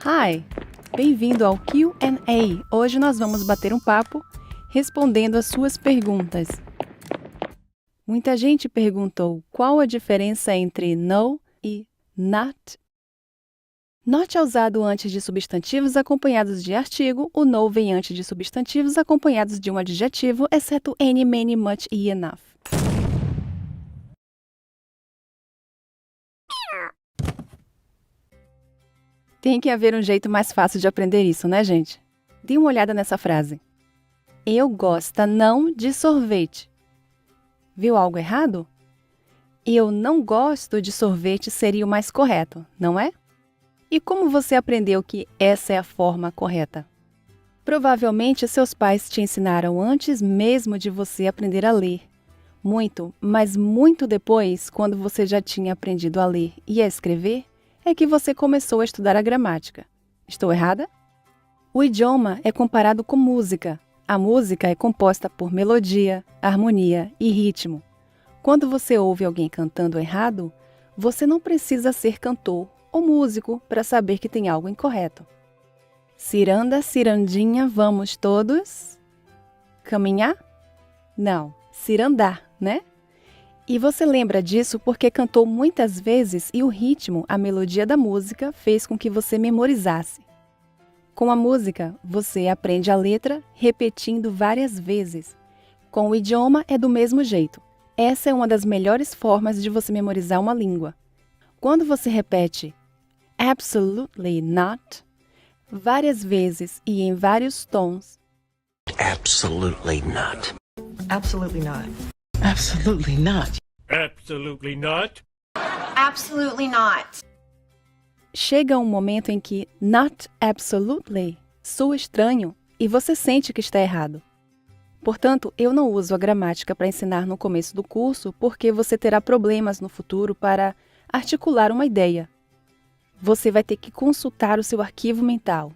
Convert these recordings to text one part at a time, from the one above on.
Hi! Bem-vindo ao Q&A. Hoje nós vamos bater um papo respondendo as suas perguntas. Muita gente perguntou qual a diferença entre no e not. Not é usado antes de substantivos acompanhados de artigo, o no vem antes de substantivos acompanhados de um adjetivo, exceto any, many, much e enough. Tem que haver um jeito mais fácil de aprender isso, né, gente? Dê uma olhada nessa frase. Eu gosto não de sorvete. Viu algo errado? Eu não gosto de sorvete seria o mais correto, não é? E como você aprendeu que essa é a forma correta? Provavelmente seus pais te ensinaram antes mesmo de você aprender a ler. Muito, mas muito depois, quando você já tinha aprendido a ler e a escrever, é que você começou a estudar a gramática. Estou errada? O idioma é comparado com música. A música é composta por melodia, harmonia e ritmo. Quando você ouve alguém cantando errado, você não precisa ser cantor ou músico para saber que tem algo incorreto. Ciranda, cirandinha, vamos todos caminhar? Não, cirandar, né? E você lembra disso porque cantou muitas vezes e o ritmo, a melodia da música, fez com que você memorizasse. Com a música, você aprende a letra repetindo várias vezes. Com o idioma é do mesmo jeito. Essa é uma das melhores formas de você memorizar uma língua. Quando você repete absolutely not várias vezes e em vários tons, Absolutely not. Absolutely not. Absolutely not. Absolutely not. Absolutely not. chega um momento em que not absolutely soa estranho e você sente que está errado. Portanto, eu não uso a gramática para ensinar no começo do curso porque você terá problemas no futuro para articular uma ideia. Você vai ter que consultar o seu arquivo mental.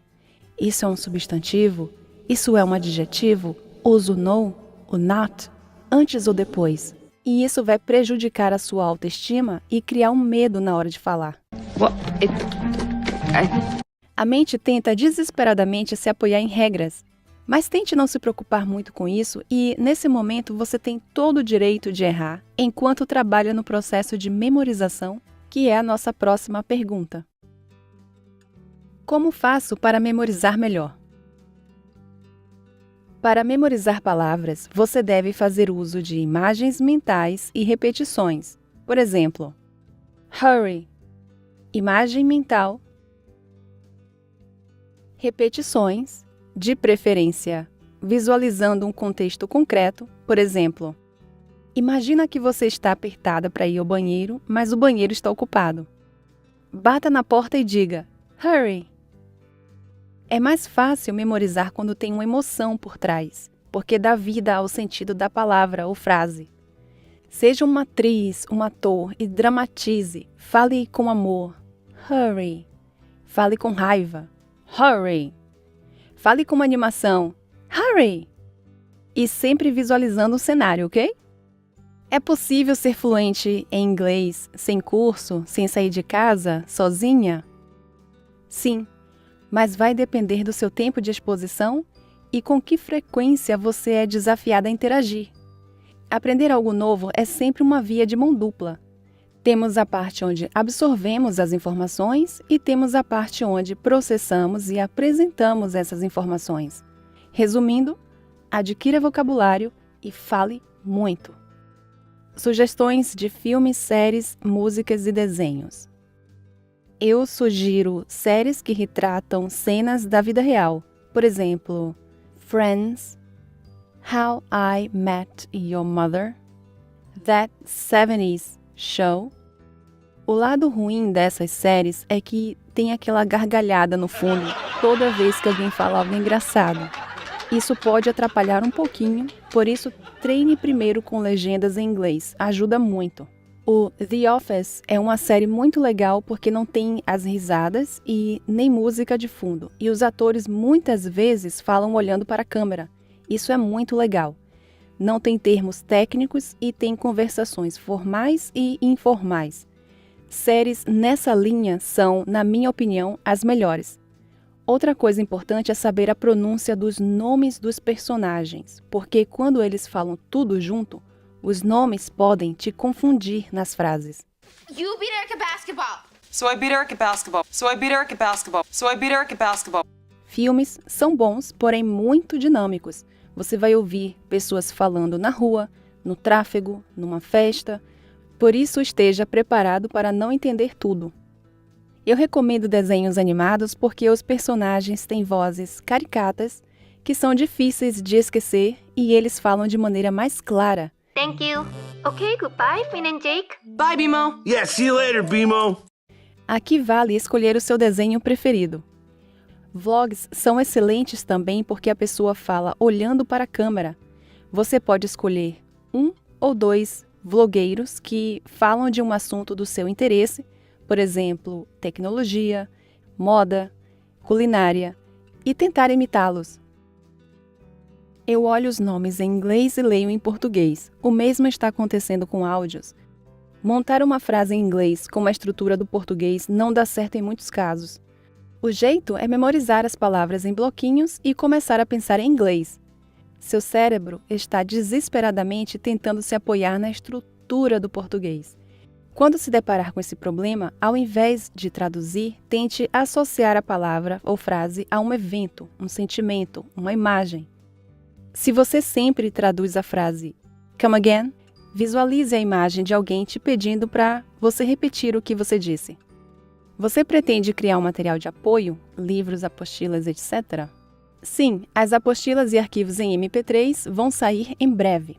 Isso é um substantivo? Isso é um adjetivo? Uso no, o not, antes ou depois? E isso vai prejudicar a sua autoestima e criar um medo na hora de falar. A mente tenta desesperadamente se apoiar em regras, mas tente não se preocupar muito com isso e, nesse momento, você tem todo o direito de errar enquanto trabalha no processo de memorização, que é a nossa próxima pergunta. Como faço para memorizar melhor? Para memorizar palavras, você deve fazer uso de imagens mentais e repetições. Por exemplo, hurry, imagem mental, repetições, de preferência, visualizando um contexto concreto. Por exemplo, imagina que você está apertada para ir ao banheiro, mas o banheiro está ocupado. Bata na porta e diga, hurry. É mais fácil memorizar quando tem uma emoção por trás, porque dá vida ao sentido da palavra ou frase. Seja uma atriz, um ator e dramatize. Fale com amor. Hurry. Fale com raiva. Hurry. Fale com uma animação. Hurry. E sempre visualizando o cenário, ok? É possível ser fluente em inglês sem curso, sem sair de casa, sozinha? Sim. Mas vai depender do seu tempo de exposição e com que frequência você é desafiada a interagir. Aprender algo novo é sempre uma via de mão dupla. Temos a parte onde absorvemos as informações e temos a parte onde processamos e apresentamos essas informações. Resumindo, adquira vocabulário e fale muito. Sugestões de filmes, séries, músicas e desenhos. Eu sugiro séries que retratam cenas da vida real. Por exemplo, Friends, How I Met Your Mother, That 70s Show. O lado ruim dessas séries é que tem aquela gargalhada no fundo toda vez que alguém fala algo engraçado. Isso pode atrapalhar um pouquinho, por isso treine primeiro com legendas em inglês, ajuda muito. O The Office é uma série muito legal porque não tem as risadas e nem música de fundo. E os atores muitas vezes falam olhando para a câmera. Isso é muito legal. Não tem termos técnicos e tem conversações formais e informais. Séries nessa linha são, na minha opinião, as melhores. Outra coisa importante é saber a pronúncia dos nomes dos personagens, porque quando eles falam tudo junto, os nomes podem te confundir nas frases. You beat Eric at basketball. So I beat Eric at basketball. So I beat Eric at basketball. So I beat Eric at basketball. Filmes são bons, porém muito dinâmicos. Você vai ouvir pessoas falando na rua, no tráfego, numa festa. Por isso, esteja preparado para não entender tudo. Eu recomendo desenhos animados porque os personagens têm vozes caricatas que são difíceis de esquecer e eles falam de maneira mais clara. Thank you. Okay, goodbye, Finn and Jake. Bye, BMO. Yeah, see you later, BMO. Aqui vale escolher o seu desenho preferido. Vlogs são excelentes também porque a pessoa fala olhando para a câmera. Você pode escolher 1 ou 2 vlogueiros que falam de um assunto do seu interesse, por exemplo, tecnologia, moda, culinária, e tentar imitá-los. Eu olho os nomes em inglês e leio em português. O mesmo está acontecendo com áudios. Montar uma frase em inglês com a estrutura do português não dá certo em muitos casos. O jeito é memorizar as palavras em bloquinhos e começar a pensar em inglês. Seu cérebro está desesperadamente tentando se apoiar na estrutura do português. Quando se deparar com esse problema, ao invés de traduzir, tente associar a palavra ou frase a um evento, um sentimento, uma imagem. Se você sempre traduz a frase "come again", visualize a imagem de alguém te pedindo para você repetir o que você disse. Você pretende criar um material de apoio, livros, apostilas, etc? Sim, as apostilas e arquivos em MP3 vão sair em breve.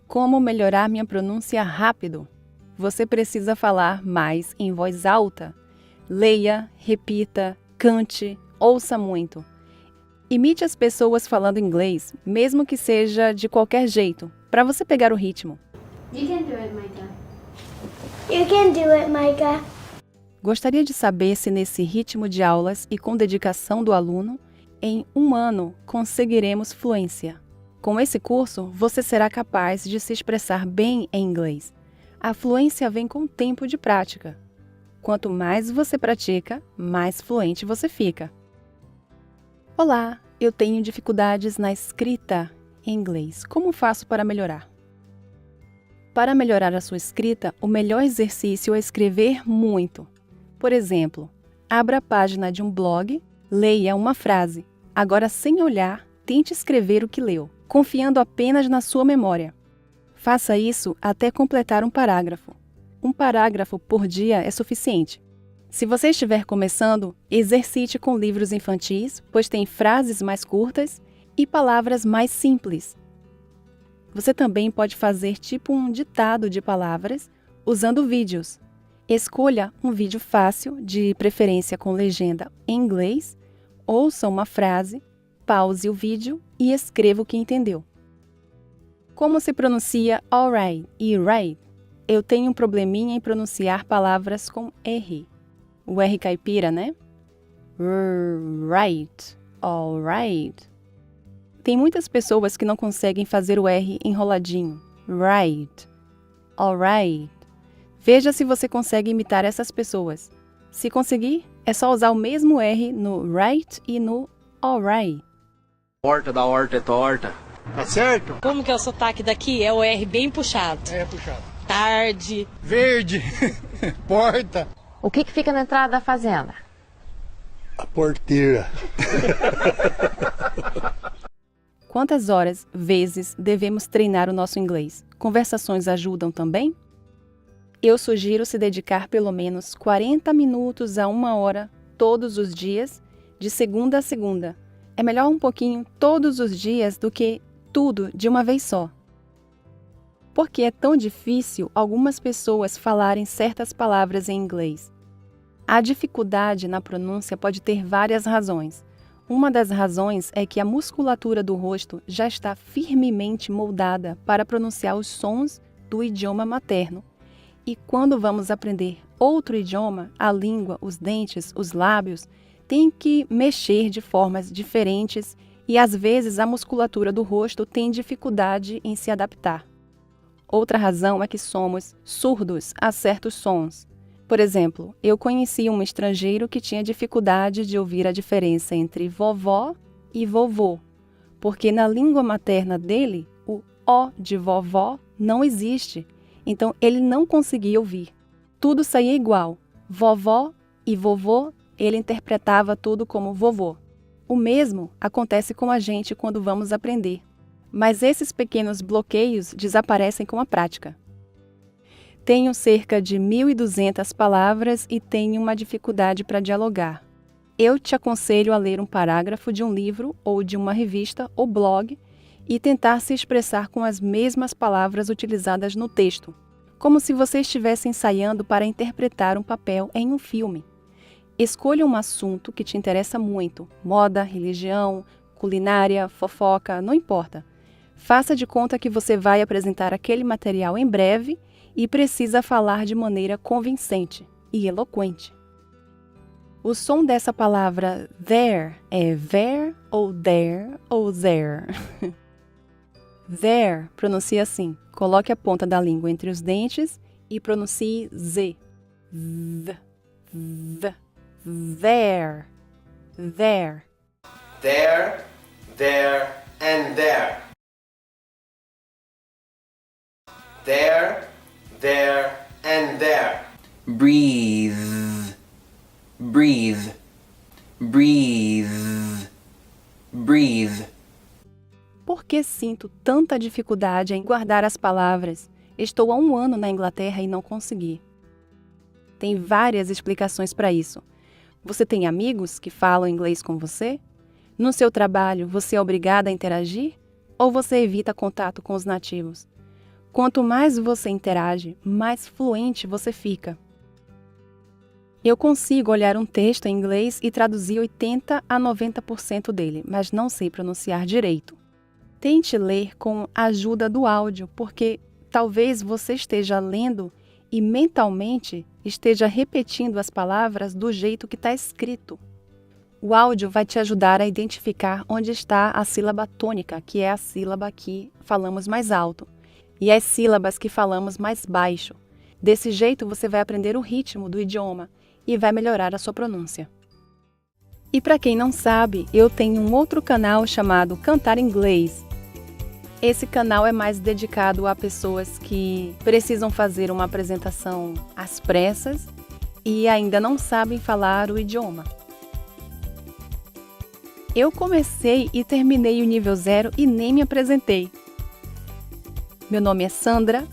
Como melhorar minha pronúncia rápido? Você precisa falar mais em voz alta. Leia, repita, cante, ouça muito. Imite as pessoas falando inglês, mesmo que seja de qualquer jeito, para você pegar o ritmo. You can do it, Micah. You can do it, Micah. Gostaria de saber se nesse ritmo de aulas e com dedicação do aluno, em 1 ano conseguiremos fluência. Com esse curso, você será capaz de se expressar bem em inglês. A fluência vem com o tempo de prática. Quanto mais você pratica, mais fluente você fica. Olá, eu tenho dificuldades na escrita em inglês. Como faço para melhorar? Para melhorar a sua escrita, o melhor exercício é escrever muito. Por exemplo, abra a página de um blog, leia uma frase. Agora, sem olhar, tente escrever o que leu, confiando apenas na sua memória. Faça isso até completar um parágrafo. Um parágrafo por dia é suficiente. Se você estiver começando, exercite com livros infantis, pois tem frases mais curtas e palavras mais simples. Você também pode fazer tipo um ditado de palavras usando vídeos. Escolha um vídeo fácil, de preferência com legenda em inglês, ouça uma frase, pause o vídeo e escreva o que entendeu. Como se pronuncia alright e right? Eu tenho um probleminha em pronunciar palavras com R. O R caipira, né? Right, alright. Tem muitas pessoas que não conseguem fazer o R enroladinho. Right, alright. Veja se você consegue imitar essas pessoas. Se conseguir, é só usar o mesmo R no right e no alright. Porta da horta é torta. Tá certo? Como que é o sotaque daqui? É o R bem puxado. É puxado. Tarde. Verde. Porta. O que fica na entrada da fazenda? A porteira. Quantas horas, vezes, devemos treinar o nosso inglês? Conversações ajudam também? Eu sugiro se dedicar pelo menos 40 minutos a 1 hora todos os dias, de segunda a segunda. É melhor um pouquinho todos os dias do que tudo de uma vez só. Por que é tão difícil algumas pessoas falarem certas palavras em inglês? A dificuldade na pronúncia pode ter várias razões. Uma das razões é que a musculatura do rosto já está firmemente moldada para pronunciar os sons do idioma materno. E quando vamos aprender outro idioma, a língua, os dentes, os lábios, tem que mexer de formas diferentes e às vezes a musculatura do rosto tem dificuldade em se adaptar. Outra razão é que somos surdos a certos sons. Por exemplo, eu conheci um estrangeiro que tinha dificuldade de ouvir a diferença entre vovó e vovô, porque na língua materna dele, o O de vovó não existe, então ele não conseguia ouvir. Tudo saía igual, vovó e vovô, ele interpretava tudo como vovô. O mesmo acontece com a gente quando vamos aprender, mas esses pequenos bloqueios desaparecem com a prática. Tenho cerca de 1.200 palavras e tenho uma dificuldade para dialogar. Eu te aconselho a ler um parágrafo de um livro ou de uma revista ou blog e tentar se expressar com as mesmas palavras utilizadas no texto, como se você estivesse ensaiando para interpretar um papel em um filme. Escolha um assunto que te interessa muito, moda, religião, culinária, fofoca, não importa. Faça de conta que você vai apresentar aquele material em breve e precisa falar de maneira convincente e eloquente. O som dessa palavra there é ver ou there ou there. There pronuncia assim. Coloque a ponta da língua entre os dentes e pronuncie Z. There. There. There, there, and there. There, there, and there. Breathe, breathe, breathe, breathe. Por que sinto tanta dificuldade em guardar as palavras? Estou há 1 ano na Inglaterra e não consegui. Tem várias explicações para isso. Você tem amigos que falam inglês com você? No seu trabalho, você é obrigada a interagir? Ou você evita contato com os nativos? Quanto mais você interage, mais fluente você fica. Eu consigo olhar um texto em inglês e traduzir 80 a 90% dele, mas não sei pronunciar direito. Tente ler com a ajuda do áudio, porque talvez você esteja lendo e mentalmente esteja repetindo as palavras do jeito que está escrito. O áudio vai te ajudar a identificar onde está a sílaba tônica, que é a sílaba que falamos mais alto, e as sílabas que falamos mais baixo. Desse jeito você vai aprender o ritmo do idioma e vai melhorar a sua pronúncia. E para quem não sabe, eu tenho um outro canal chamado Cantar Inglês. Esse canal é mais dedicado a pessoas que precisam fazer uma apresentação às pressas e ainda não sabem falar o idioma. Eu comecei e terminei o nível 0 e nem me apresentei. Meu nome é Sandra.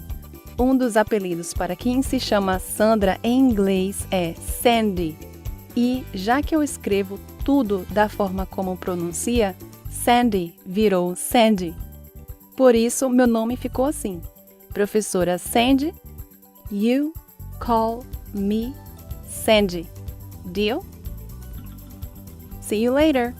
Um dos apelidos para quem se chama Sandra em inglês é Sandy. E já que eu escrevo tudo da forma como pronuncia, Sandy virou Sandy. Por isso, meu nome ficou assim. Professora Sandy, you call me Sandy. Deal? See you later!